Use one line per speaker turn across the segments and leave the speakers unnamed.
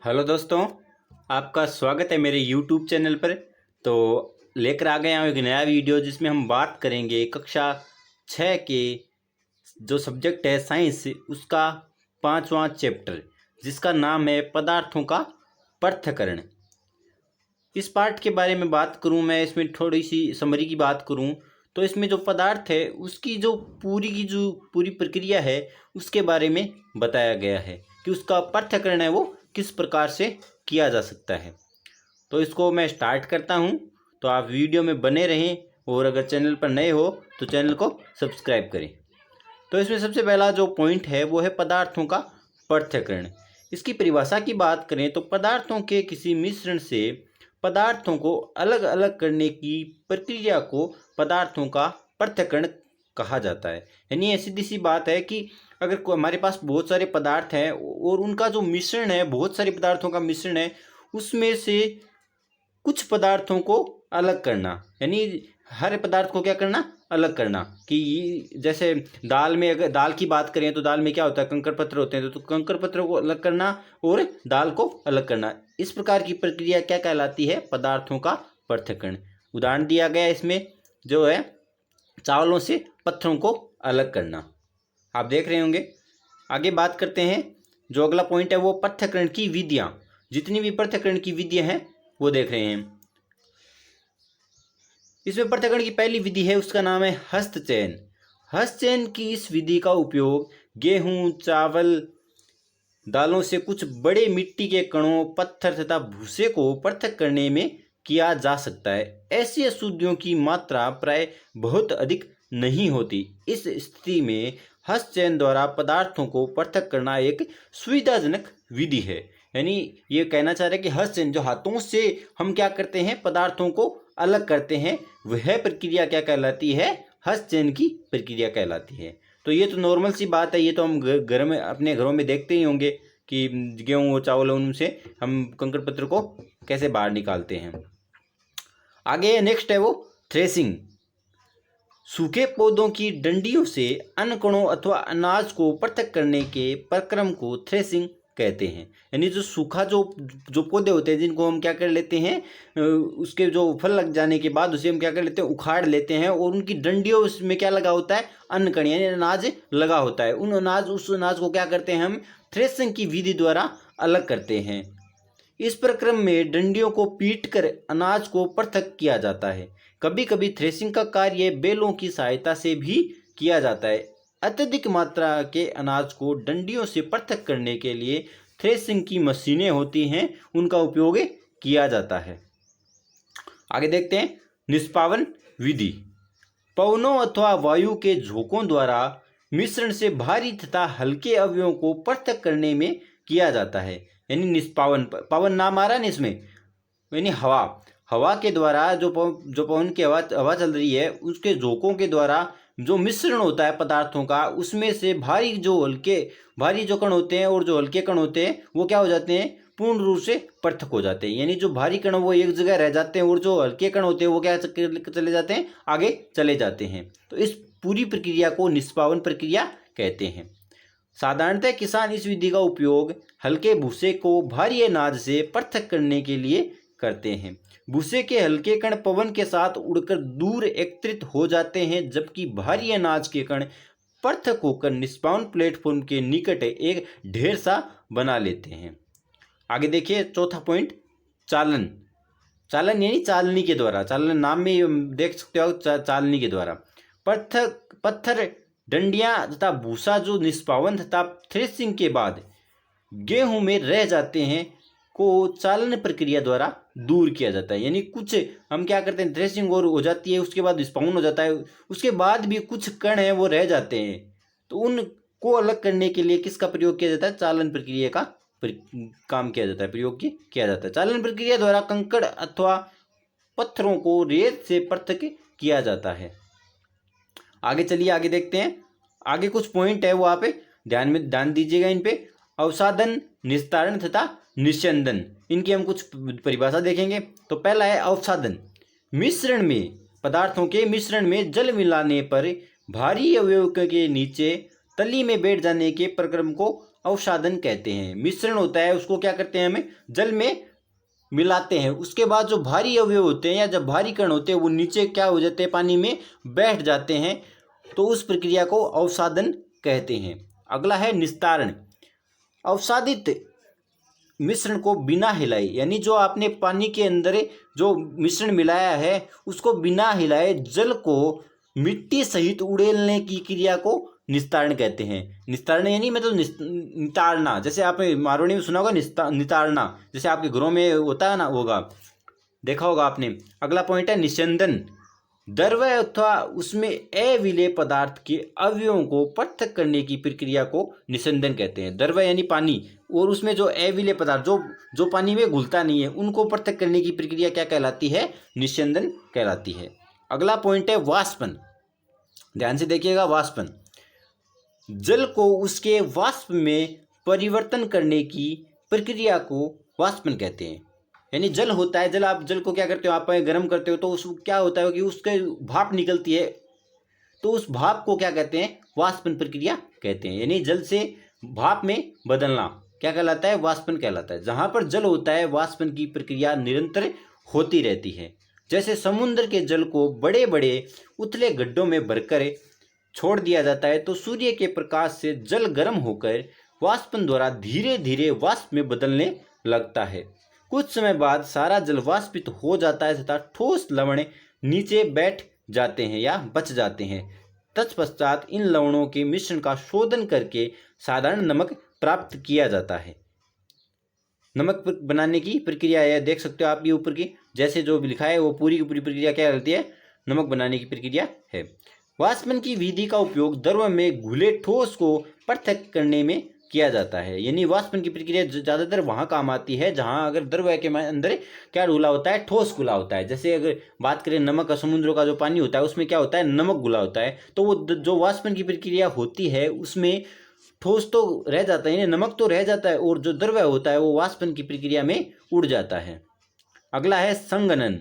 Hello दोस्तों, आपका स्वागत है मेरे YouTube चैनल पर। तो लेकर आ गया हूँ एक नया वीडियो जिसमें हम बात करेंगे कक्षा 6 के जो सब्जेक्ट है साइंस, उसका 5वां चैप्टर जिसका नाम है पदार्थों का पृथक्करण। इस पार्ट के बारे में बात करूं, मैं इसमें थोड़ी सी समरी की बात करूं तो इसमें जो पदार्थ है उसकी जो पूरी प्रक्रिया है उसके बारे में बताया गया है कि उसका पृथक्करण है वो किस प्रकार से किया जा सकता है। तो इसको मैं स्टार्ट करता हूं, तो आप वीडियो में बने रहें और अगर चैनल पर नए हो तो चैनल को सब्सक्राइब करें। तो इसमें सबसे पहला जो पॉइंट है वो है पदार्थों का पृथक्करण। इसकी परिभाषा की बात करें तो पदार्थों के किसी मिश्रण से पदार्थों को अलग अलग करने की प्रक्रिया को पदार्थों का पृथक्करण कहा जाता है। यानी ऐसी सीधी सी बात है कि अगर हमारे पास बहुत सारे पदार्थ हैं और उनका जो मिश्रण है, बहुत सारे पदार्थों का मिश्रण है, उसमें से कुछ पदार्थों को अलग करना, यानी हर पदार्थ को क्या करना, अलग करना। कि जैसे दाल में, अगर दाल की बात करें तो दाल में क्या होता है, कंकड़ पत्थर होते हैं, तो कंकड़ पत्थरों को अलग करना और दाल को अलग करना, इस प्रकार की प्रक्रिया क्या कहलाती है, पदार्थों का पृथक्करण। उदाहरण दिया गया इसमें जो है चावलों से पत्थरों को अलग करना, आप देख रहे होंगे। आगे बात करते हैं, जो अगला पॉइंट है वो पृथक्करण की विधियां। जितनी भी पृथक्करण की विधियां हैं वो देख रहे हैं। इसमें पृथक्करण की पहली विधि है, उसका नाम है हस्तचयन। हस्तचयन की इस विधि का उपयोग गेहूं, चावल, दालों से कुछ बड़े मिट्टी के कणों, पत्थर तथा भूसे को पृथक करने में किया जा सकता है। ऐसी अशुद्धियों की मात्रा प्राय बहुत अधिक नहीं होती। इस स्थिति में हस्तचयन द्वारा पदार्थों को पृथक करना एक सुविधाजनक विधि है। यानी ये कहना चाह रहे हैं कि हस्तचयन, जो हाथों से हम क्या करते हैं, पदार्थों को अलग करते हैं, वह प्रक्रिया क्या कहलाती है, हस्तचयन की प्रक्रिया कहलाती है। तो ये तो नॉर्मल सी बात है, ये तो हम घर में अपने घरों में देखते ही होंगे कि गेहूँ और चावल, उनसे हम कंकड़ पत्थर को कैसे बाहर निकालते हैं। आगे नेक्स्ट है वो थ्रेसिंग। सूखे पौधों की डंडियों से अन्न कणों अथवा अनाज को पृथक करने के प्रक्रम को थ्रेसिंग कहते हैं। यानी जो सूखा जो जो पौधे होते हैं, जिनको हम क्या कर लेते हैं, उसके जो फल लग जाने के बाद उसे हम क्या कर लेते हैं, उखाड़ लेते हैं, और उनकी डंडियों उसमें क्या लगा होता है, अन्न कण यानी अनाज लगा होता है। उस अनाज को क्या करते हैं, हम थ्रेसिंग की विधि द्वारा अलग करते हैं। इस प्रक्रम में डंडियों को पीटकर अनाज को पृथक किया जाता है। कभी कभी थ्रेसिंग का कार्य बेलों की सहायता से भी किया जाता है। अत्यधिक मात्रा के अनाज को डंडियों से पृथक करने के लिए थ्रेसिंग की मशीनें होती हैं, उनका उपयोग किया जाता है। आगे देखते हैं निष्पावन विधि। पवनों अथवा वायु के झोंकों द्वारा मिश्रण से भारी तथा हल्के अवयवों को पृथक करने में किया जाता है। यानी निष्पावन, पवन नाम आ रहा है ना इसमें, यानी हवा के द्वारा जो पवन की हवा चल रही है, उसके झोंकों के द्वारा जो मिश्रण होता है पदार्थों का, उसमें से भारी जो कण होते हैं और जो हल्के कण होते हैं वो क्या हो जाते हैं, पूर्ण रूप से पृथक हो जाते हैं। यानी जो भारी कण वो एक जगह रह जाते हैं और जो हल्के कण होते हैं वो क्या चले जाते हैं, आगे चले जाते हैं। तो इस पूरी प्रक्रिया को निष्पावन प्रक्रिया कहते हैं। साधारणतः किसान इस विधि का उपयोग हल्के भूसे को भारी अनाज से पृथक करने के लिए करते हैं। भूसे के हल्के कण पवन के साथ उड़कर दूर एकत्रित हो जाते हैं, जबकि भारी अनाज के कण पृथक होकर निष्पावन प्लेटफॉर्म के निकट एक ढेर सा बना लेते हैं। आगे देखिए चौथा पॉइंट, चालन। चालन यानी चालनी के द्वारा, चालन नाम में देख सकते हो, चालनी के द्वारा पत्थर, डंडियां तथा भूसा जो निष्पावन तथा थ्रेसिंग के बाद गेहूं में रह जाते हैं को चालन प्रक्रिया द्वारा दूर किया जाता है। यानी कुछ हम क्या करते हैं, थ्रेसिंग और हो जाती है, उसके बाद निष्पावन हो जाता है, उसके बाद भी कुछ कण हैं वो रह जाते हैं, तो उनको अलग करने के लिए किसका प्रयोग किया जाता है, चालन प्रक्रिया का काम किया जाता है, प्रयोग किया जाता है। चालन प्रक्रिया द्वारा कंकड़ अथवा पत्थरों को रेत से पृथक किया जाता है। आगे चलिए, आगे देखते हैं। आगे कुछ पॉइंट है वो आप ध्यान दीजिएगा इन पे। अवसादन, निस्तारण तथा निस्यंदन, इनकी हम कुछ परिभाषा देखेंगे। तो पहला है अवसादन। पदार्थों के मिश्रण में जल मिलाने पर भारी अवयव के नीचे तली में बैठ जाने के प्रक्रम को अवसादन कहते हैं। मिश्रण होता है उसको क्या करते हैं, हमें जल में मिलाते हैं। उसके बाद जो भारी अवयव होते हैं या जब भारी कण होते हैं वो नीचे क्या हो जाते हैं, पानी में बैठ जाते हैं, तो उस प्रक्रिया को अवसादन कहते हैं। अगला है निस्तारण। अवसादित मिश्रण को बिना हिलाए, यानी जो आपने पानी के अंदर जो मिश्रण मिलाया है उसको बिना हिलाए जल को मिट्टी सहित उड़ेलने की क्रिया को निस्तारण कहते हैं। निस्तारण यानी मतलब नितारना, जैसे आपने मारवाड़ी में सुना होगा नितारना, जैसे आपके घरों में होता है ना, होगा, देखा होगा आपने। अगला पॉइंट है निस्यंदन। द्रव्य अथवा उसमें अविलेय पदार्थ के अवयवों को पृथक करने की प्रक्रिया को निस्यंदन कहते हैं। द्रव्य यानी पानी, और उसमें जो अविलेय पदार्थ जो पानी में घुलता नहीं है उनको पृथक करने की प्रक्रिया क्या कहलाती है, निस्यंदन कहलाती है। अगला पॉइंट है वाष्पन। ध्यान से देखिएगा, वाष्पन जल को उसके वाष्प में परिवर्तन करने की प्रक्रिया को वाष्पन कहते हैं। यानी जल होता है, जल, आप जल को क्या करते हो, आप गर्म करते हो तो उस क्या होता है कि उसके भाप निकलती है, तो उस भाप को क्या कहते हैं, वाष्पन प्रक्रिया कहते हैं। यानी जल से भाप में बदलना क्या कहलाता है, वाष्पन कहलाता है। जहाँ पर जल होता है वाष्पन की प्रक्रिया निरंतर होती रहती है। जैसे समुद्र के जल को बड़े बड़े उथले गड्ढों में भरकर छोड़ दिया जाता है, तो सूर्य के प्रकाश से जल गर्म होकर वाष्पन द्वारा धीरे धीरे वाष्प में बदलने लगता है। कुछ समय बाद सारा जल वाष्पित हो जाता है तथा ठोस लवण नीचे बैठ जाते हैं या बच जाते हैं। तत्पश्चात इन लवणों के मिश्रण का शोधन करके साधारण नमक प्राप्त किया जाता है। नमक बनाने की प्रक्रिया है, देख सकते हो आप ये ऊपर की, जैसे जो भी लिखा है वो पूरी की पूरी प्रक्रिया क्या रहती है, नमक बनाने की प्रक्रिया है। वाष्पन की विधि का उपयोग द्रव में घुले ठोस को पृथक करने में किया जाता है। यानी वाष्पन की प्रक्रिया ज़्यादातर वहाँ काम आती है जहाँ अगर द्रव के अंदर क्या घुला होता है, ठोस घुला होता है। जैसे अगर बात करें नमक का, समुद्र का जो पानी होता है उसमें क्या होता है, नमक घुला होता है, तो वो जो वाष्पन की प्रक्रिया होती है उसमें ठोस तो रह जाता है, यानी नमक तो रह जाता है, और जो द्रव्य होता है वो वाष्पन की प्रक्रिया में उड़ जाता है। अगला है संघनन।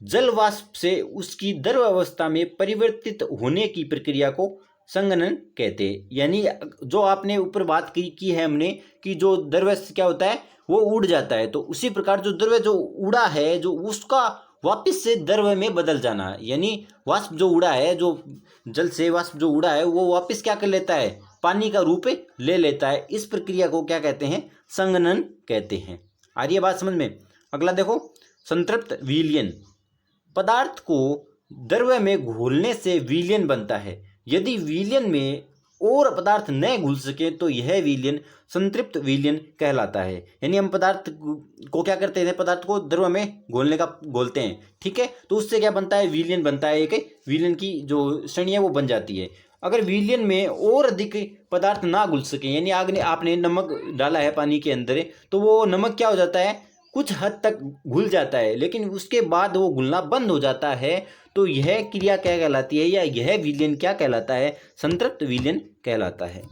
जल वाष्प से उसकी द्रव अवस्था में परिवर्तित होने की प्रक्रिया को संघनन कहते हैं। यानी जो आपने ऊपर बात की है हमने कि जो द्रव्य क्या होता है वो उड़ जाता है, तो उसी प्रकार जो द्रव्य जो उड़ा है जो उसका वापस से द्रव्य में बदल जाना, यानी वाष्प जो उड़ा है, जो जल से वाष्प जो उड़ा है वो वापस क्या कर लेता है, पानी का रूप ले लेता है। इस प्रक्रिया को क्या कहते हैं, संघनन कहते हैं। आ रही है बात समझ में। अगला देखो, संतृप्त विलयन। पदार्थ को द्रव्य में घोलने से विलयन बनता है। यदि विलयन में और पदार्थ न घुल सके तो यह विलयन संतृप्त विलयन कहलाता है। यानी हम पदार्थ को क्या करते हैं, पदार्थ को द्रव में घोलते हैं, ठीक है, तो उससे क्या बनता है, विलयन बनता है। एक विलयन की जो श्रेणी है वो बन जाती है। अगर विलयन में और अधिक पदार्थ ना घुल सके, यानी आपने नमक डाला है पानी के अंदर, तो वो नमक क्या हो जाता है, कुछ हद तक घुल जाता है, लेकिन उसके बाद वो घुलना बंद हो जाता है, तो यह क्रिया क्या कहलाती है, या यह विलयन क्या कहलाता है, संतृप्त विलयन कहलाता है।